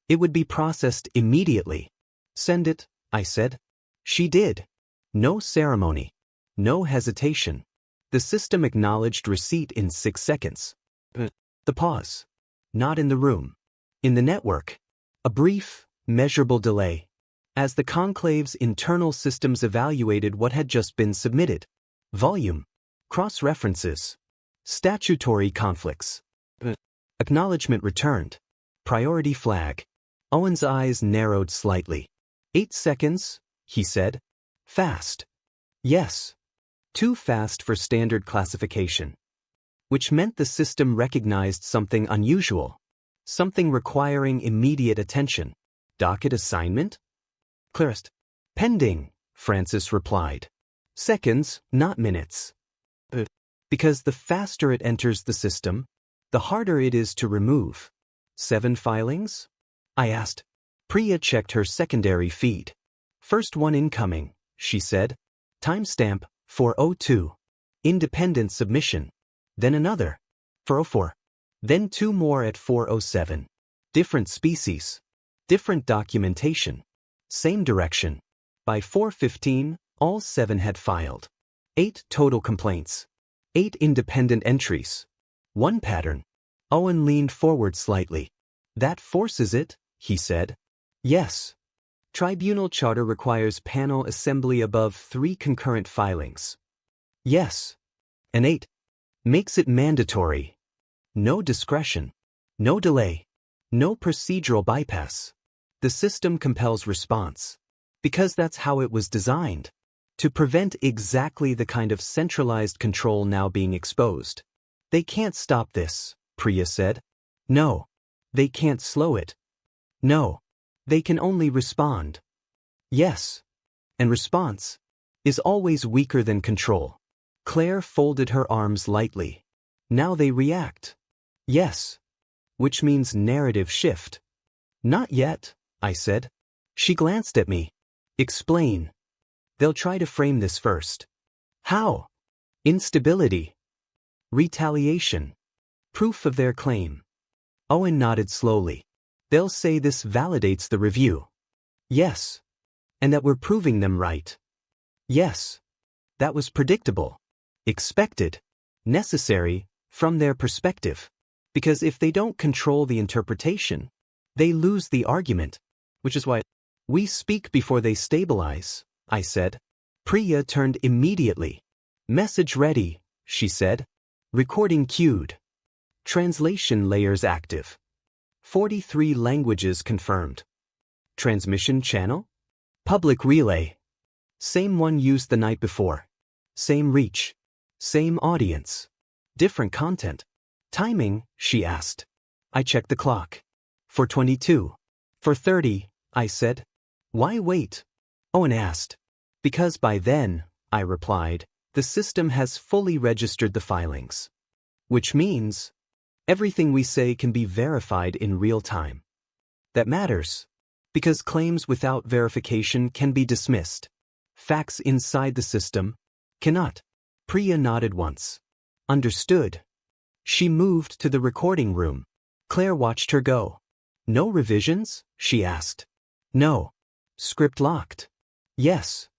It would be processed immediately. Send it, I said. She did. No ceremony. No hesitation. The system acknowledged receipt in 6 seconds. The pause. Not in the room. In the network. A brief, measurable delay. As the Conclave's internal systems evaluated what had just been submitted. Volume. Cross-references. Statutory conflicts. Acknowledgement returned. Priority flag. Owen's eyes narrowed slightly. 8 seconds, he said. Fast. Yes. Too fast for standard classification. Which meant the system recognized something unusual. Something requiring immediate attention. Docket assignment? Clearest. Pending, Frances replied. Seconds, not minutes. Because the faster it enters the system, the harder it is to remove. 7 filings? I asked. Priya checked her secondary feed. First one incoming, she said. Timestamp, 4:02. Independent submission. Then another. 4:04. Then 2 more at 4:07. Different species. Different documentation. Same direction. By 4:15, all 7 had filed. 8 total complaints. 8 independent entries. 1 pattern. Owen leaned forward slightly. That forces it, he said. Yes. Tribunal charter requires panel assembly above 3 concurrent filings. Yes. And 8. Makes it mandatory. No discretion. No delay. No procedural bypass. The system compels response. Because that's how it was designed. To prevent exactly the kind of centralized control now being exposed. They can't stop this, Priya said. No. They can't slow it. No. They can only respond. Yes. And response is always weaker than control. Claire folded her arms lightly. Now they react. Yes. Which means narrative shift. Not yet, I said. She glanced at me. Explain. They'll try to frame this first. How? Instability. Retaliation. Proof of their claim. Owen nodded slowly. They'll say this validates the review. Yes. And that we're proving them right. Yes. That was predictable. Expected. Necessary, from their perspective. Because if they don't control the interpretation, they lose the argument. Which is why we speak before they stabilize, I said. Priya turned immediately. Message ready, she said. Recording queued. Translation layers active. 43 languages confirmed. Transmission channel? Public relay. Same one used the night before. Same reach. Same audience. Different content. Timing, she asked. I checked the clock. 4:22. 4:30, I said. Why wait? Owen asked. Because by then, I replied, the system has fully registered the filings. Which means, everything we say can be verified in real time. That matters. Because claims without verification can be dismissed. Facts inside the system cannot. Priya nodded once. Understood. She moved to the recording room. Claire watched her go. No revisions? She asked. No. Script locked. Yes.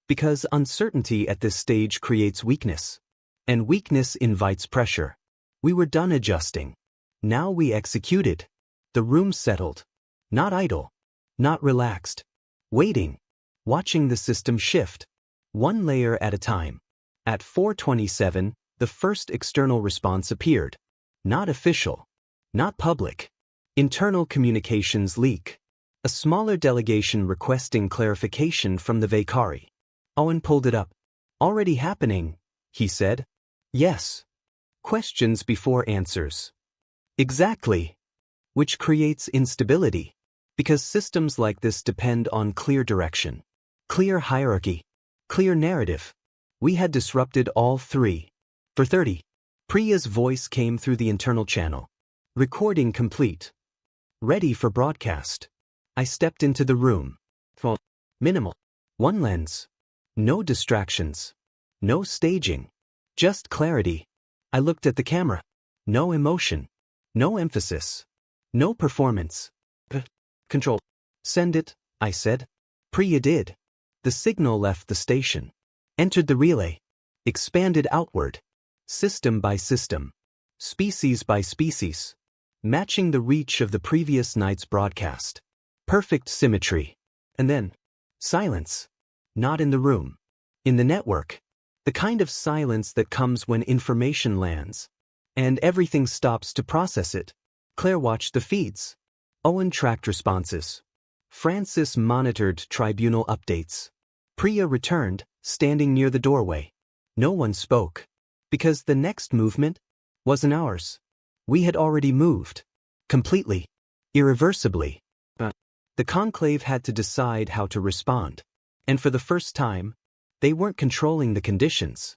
Because uncertainty at this stage creates weakness. And weakness invites pressure. We were done adjusting. Now we executed. The room settled. Not idle. Not relaxed. Waiting. Watching the system shift. One layer at a time. At 4:27, the first external response appeared. Not official. Not public. Internal communications leak. A smaller delegation requesting clarification from the Vaikari. Owen pulled it up. Already happening, he said. Yes. Questions before answers. Exactly. Which creates instability. Because systems like this depend on clear direction. Clear hierarchy. Clear narrative. We had disrupted all three. 4:30. Priya's voice came through the internal channel. Recording complete. Ready for broadcast. I stepped into the room. Minimal. One lens. No distractions. No staging. Just clarity. I looked at the camera. No emotion. No emphasis. No performance. Control. Send it, I said. Priya did. The signal left the station. Entered the relay. Expanded outward. System by system. Species by species. Matching the reach of the previous night's broadcast. Perfect symmetry. And then, silence. Not in the room. In the network. The kind of silence that comes when information lands. And everything stops to process it. Claire watched the feeds. Owen tracked responses. Francis monitored tribunal updates. Priya returned, standing near the doorway. No one spoke. Because the next movement wasn't ours. We had already moved. Completely. Irreversibly. But the Conclave had to decide how to respond. And for the first time, they weren't controlling the conditions.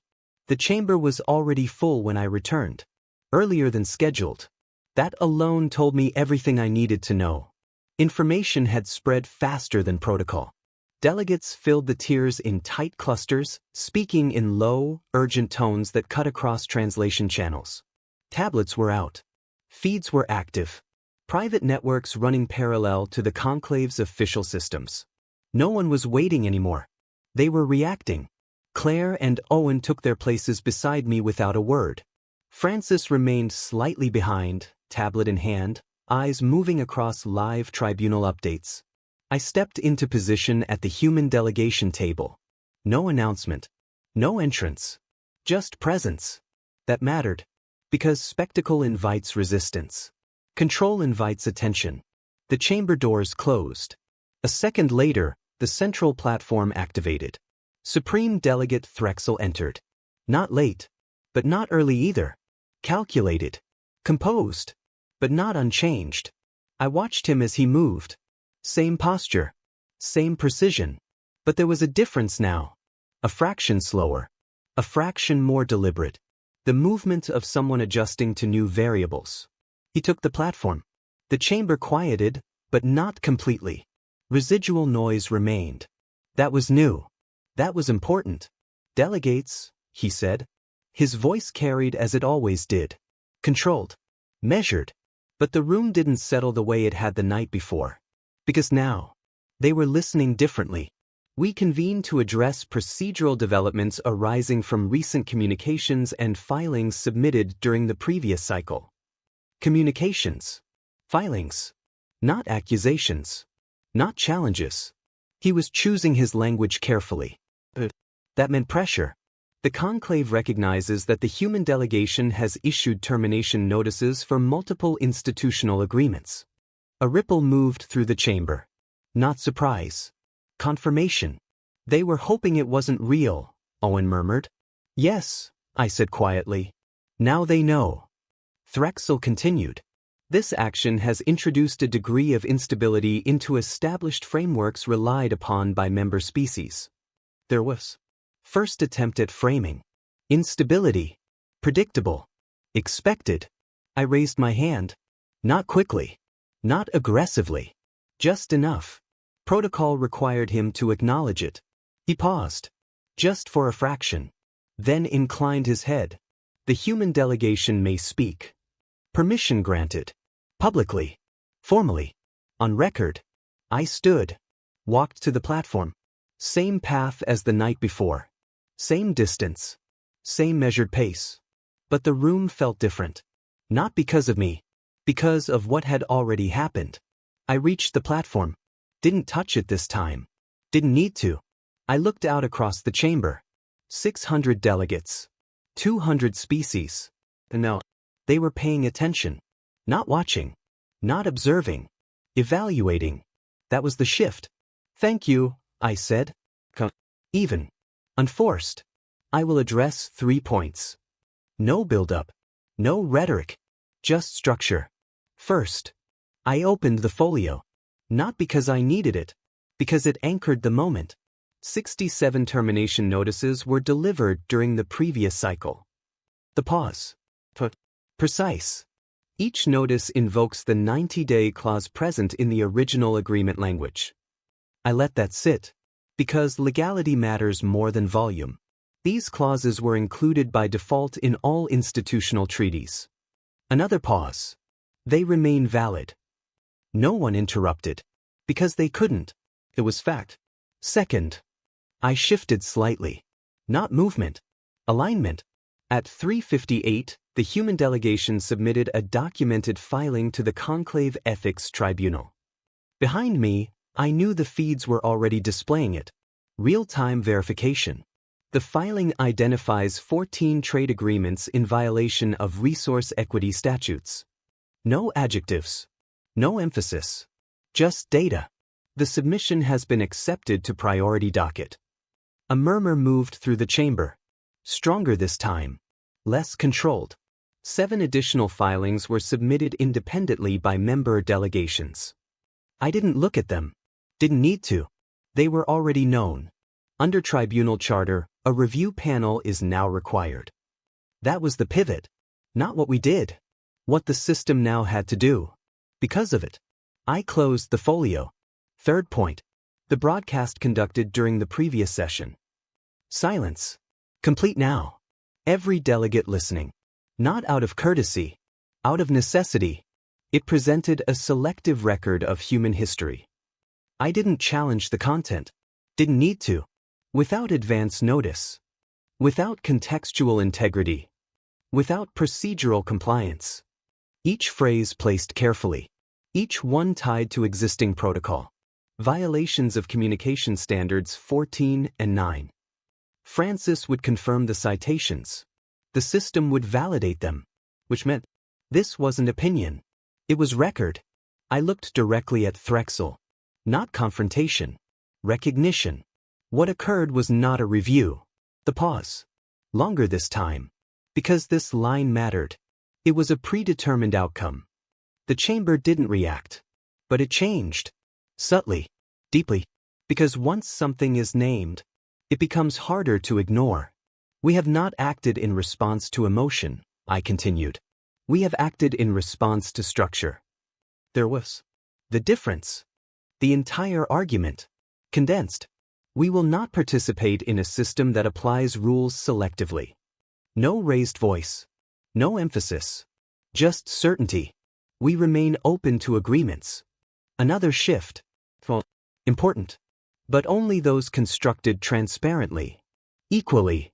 The chamber was already full when I returned. Earlier than scheduled. That alone told me everything I needed to know. Information had spread faster than protocol. Delegates filled the tiers in tight clusters, speaking in low, urgent tones that cut across translation channels. Tablets were out. Feeds were active. Private networks running parallel to the Conclave's official systems. No one was waiting anymore. They were reacting. Claire and Owen took their places beside me without a word. Francis remained slightly behind, tablet in hand, eyes moving across live tribunal updates. I stepped into position at the human delegation table. No announcement. No entrance. Just presence. That mattered. Because spectacle invites resistance. Control invites attention. The chamber doors closed. A second later, the central platform activated. Supreme Delegate Threxel entered. Not late. But not early either. Calculated. Composed. But not unchanged. I watched him as he moved. Same posture. Same precision. But there was a difference now. A fraction slower. A fraction more deliberate. The movement of someone adjusting to new variables. He took the platform. The chamber quieted, but not completely. Residual noise remained. That was new. That was important. Delegates, he said. His voice carried as it always did. Controlled. Measured. But the room didn't settle the way it had the night before. Because now, they were listening differently. We convened to address procedural developments arising from recent communications and filings submitted during the previous cycle. Communications. Filings. Not accusations. Not challenges. He was choosing his language carefully. That meant pressure. The Conclave recognizes that the human delegation has issued termination notices for multiple institutional agreements. A ripple moved through the chamber. Not surprise. Confirmation. They were hoping it wasn't real, Owen murmured. Yes, I said quietly. Now they know. Threxel continued. This action has introduced a degree of instability into established frameworks relied upon by member species. There was first attempt at framing. Instability. Predictable. Expected. I raised my hand. Not quickly. Not aggressively. Just enough. Protocol required him to acknowledge it. He paused. Just for a fraction. Then inclined his head. The human delegation may speak. Permission granted. Publicly. Formally. On record. I stood. Walked to the platform. Same path as the night before. Same distance. Same measured pace. But the room felt different. Not because of me. Because of what had already happened. I reached the platform. Didn't touch it this time. Didn't need to. I looked out across the chamber. 600 delegates. 200 species. No. They were paying attention. Not watching. Not observing. Evaluating. That was the shift. Thank you, I said. Even. Unforced. I will address 3 points. No build-up. No rhetoric. Just structure. First. I opened the folio. Not because I needed it. Because it anchored the moment. 67 termination notices were delivered during the previous cycle. The pause. Precise. Each notice invokes the 90-day clause present in the original agreement language. I let that sit. Because legality matters more than volume. These clauses were included by default in all institutional treaties. Another pause. They remain valid. No one interrupted. Because they couldn't. It was fact. Second. I shifted slightly. Not movement. Alignment. At 3:58, the human delegation submitted a documented filing to the Conclave Ethics Tribunal. Behind me, I knew the feeds were already displaying it. Real-time verification. The filing identifies 14 trade agreements in violation of resource equity statutes. No adjectives. No emphasis. Just data. The submission has been accepted to priority docket. A murmur moved through the chamber. Stronger this time. Less controlled. 7 additional filings were submitted independently by member delegations. I didn't look at them. Didn't need to. They were already known. Under tribunal charter, a review panel is now required. That was the pivot. Not what we did. What the system now had to do. Because of it. I closed the folio. Third point. The broadcast conducted during the previous session. Silence. Complete now. Every delegate listening. Not out of courtesy. Out of necessity. It presented a selective record of human history. I didn't challenge the content. Didn't need to. Without advance notice. Without contextual integrity. Without procedural compliance. Each phrase placed carefully. Each one tied to existing protocol. Violations of communication standards 14 and 9. Francis would confirm the citations. The system would validate them. Which meant, this wasn't opinion. It was record. I looked directly at Threxel. Not confrontation. Recognition. What occurred was not a review. The pause. Longer this time. Because this line mattered. It was a predetermined outcome. The chamber didn't react. But it changed. Subtly. Deeply. Because once something is named, it becomes harder to ignore. We have not acted in response to emotion, I continued. We have acted in response to structure. There was the difference. The entire argument. Condensed. We will not participate in a system that applies rules selectively. No raised voice. No emphasis. Just certainty. We remain open to agreements. Another shift. Well, important. But only those constructed transparently. Equally.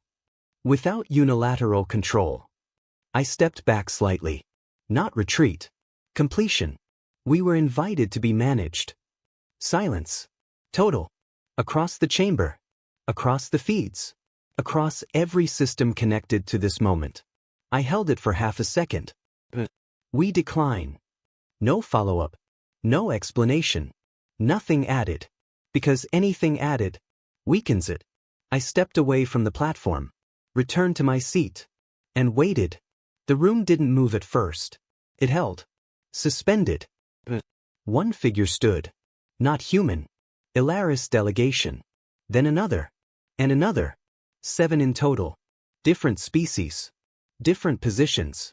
Without unilateral control. I stepped back slightly. Not retreat. Completion. We were invited to be managed. Silence. Total. Across the chamber. Across the feeds. Across every system connected to this moment. I held it for half a second. We decline. No follow-up. No explanation. Nothing added. Because anything added weakens it. I stepped away from the platform, returned to my seat, and waited. The room didn't move at first. It held. Suspended. One figure stood. Not human. Ilaris delegation. Then another. And another. 7 in total. Different species. Different positions.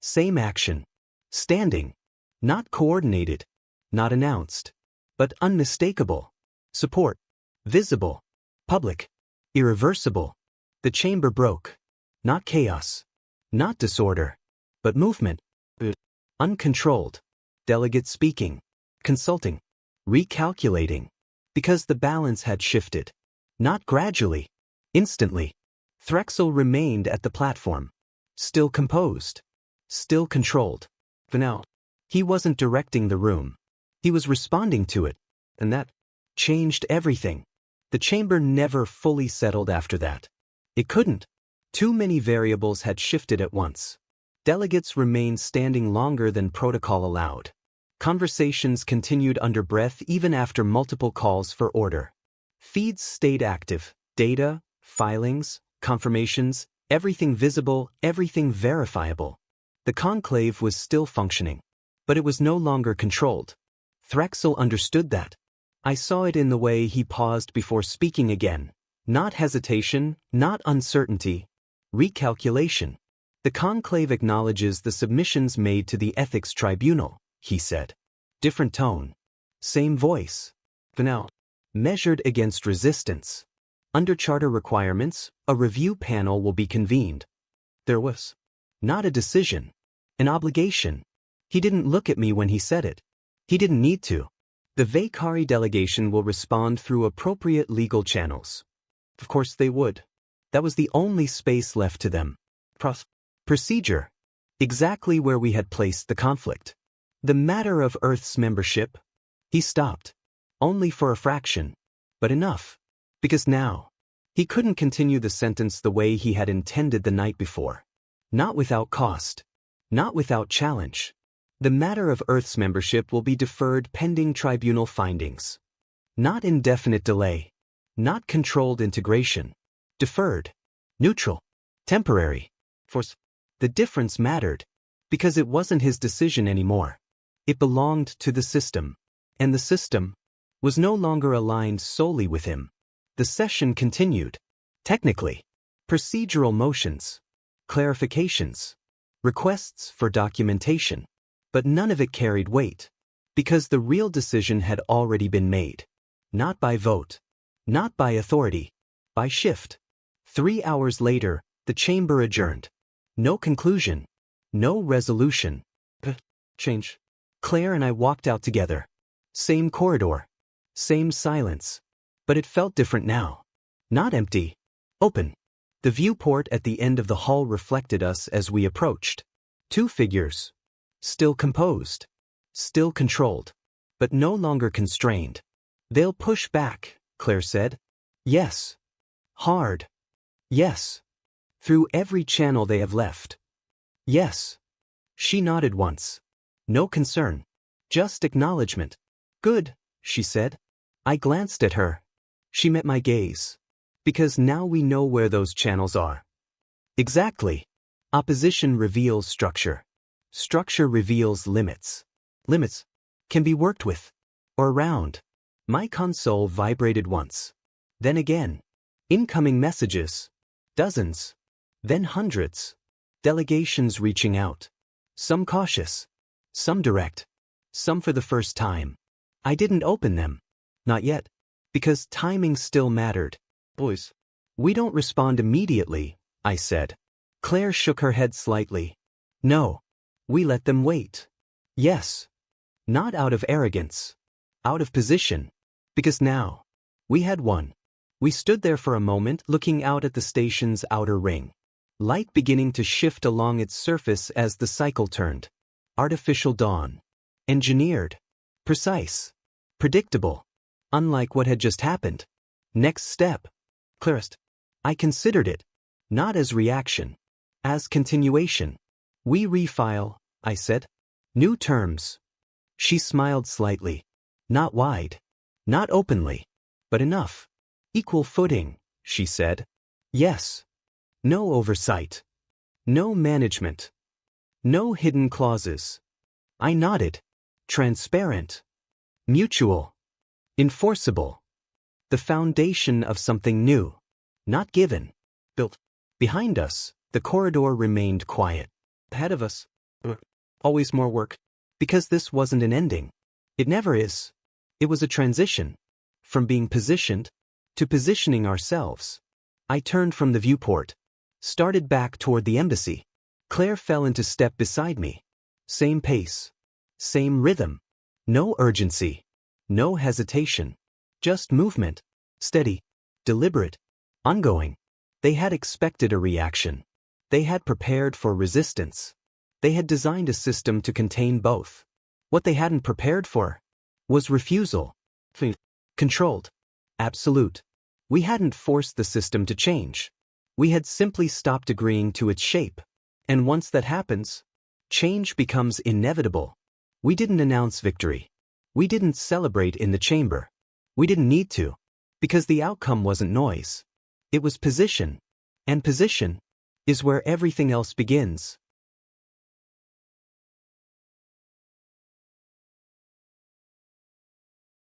Same action. Standing. Not coordinated. Not announced. But unmistakable. Support. Visible. Public. Irreversible. The chamber broke. Not chaos. Not disorder. But movement. Uncontrolled. Delegate speaking. Consulting. Recalculating. Because the balance had shifted. Not gradually. Instantly. Threxel remained at the platform. Still composed. Still controlled. For now. He wasn't directing the room. He was responding to it. And that changed everything. The chamber never fully settled after that. It couldn't. Too many variables had shifted at once. Delegates remained standing longer than protocol allowed. Conversations continued under breath even after multiple calls for order. Feeds stayed active. Data, filings, confirmations, everything visible, everything verifiable. The conclave was still functioning. But it was no longer controlled. Threxel understood that. I saw it in the way he paused before speaking again. Not hesitation, not uncertainty. Recalculation. The conclave acknowledges the submissions made to the ethics tribunal, he said. Different tone. Same voice. For now. Measured against resistance. Under charter requirements, a review panel will be convened. There was not a decision. An obligation. He didn't look at me when he said it. He didn't need to. The Vakari delegation will respond through appropriate legal channels. Of course they would. That was the only space left to them. Procedure. Exactly where we had placed the conflict. The matter of Earth's membership. He stopped. Only for a fraction. But enough. Because now, he couldn't continue the sentence the way he had intended the night before. Not without cost. Not without challenge. The matter of Earth's membership will be deferred pending tribunal findings. Not indefinite delay. Not controlled integration. Deferred. Neutral. Temporary. Force. The difference mattered. Because it wasn't his decision anymore. It belonged to the system. And the system was no longer aligned solely with him. The session continued. Technically. Procedural motions. Clarifications. Requests for documentation. But none of it carried weight. Because the real decision had already been made. Not by vote. Not by authority. By shift. 3 hours later, the chamber adjourned. No conclusion. No resolution. Change. Claire and I walked out together. Same corridor. Same silence. But it felt different now. Not empty. Open. The viewport at the end of the hall reflected us as we approached. 2 figures. Still composed. Still controlled. But no longer constrained. They'll push back, Claire said. Yes. Hard. Yes. Through every channel they have left. Yes. She nodded once. No concern. Just acknowledgement. Good, she said. I glanced at her. She met my gaze. Because now we know where those channels are. Exactly. Opposition reveals structure. Structure reveals limits. Limits. can be worked with. Or around. My console vibrated once. Then again. Incoming messages. Dozens. Then hundreds. Delegations reaching out. Some cautious. Some direct. Some for the first time. I didn't open them. Not yet. Because timing still mattered. Boys. We don't respond immediately, I said. Claire shook her head slightly. No. We let them wait. Yes. Not out of arrogance. Out of position. Because now. We had won. We stood there for a moment looking out at the station's outer ring. Light beginning to shift along its surface as the cycle turned. Artificial dawn. Engineered. Precise. Predictable. Unlike what had just happened. Next step. Clearest. I considered it. Not as reaction. As continuation. We refile, I said. New terms. She smiled slightly. Not wide. Not openly. But enough. Equal footing, she said. Yes. No oversight. No management. No hidden clauses. I nodded. Transparent. Mutual. Enforceable. The foundation of something new. Not given. Built. Behind us, the corridor remained quiet. Ahead of us. Always more work. Because this wasn't an ending. It never is. It was a transition. From being positioned to positioning ourselves. I turned from the viewport. Started back toward the embassy. Claire fell into step beside me. Same pace. Same rhythm. No urgency. No hesitation. Just movement. Steady. Deliberate. Ongoing. They had expected a reaction. They had prepared for resistance. They had designed a system to contain both. What they hadn't prepared for was refusal. Controlled. Absolute. We hadn't forced the system to change. We had simply stopped agreeing to its shape. And once that happens, change becomes inevitable. We didn't announce victory. We didn't celebrate in the chamber. We didn't need to. Because the outcome wasn't noise. It was position. And position is where everything else begins.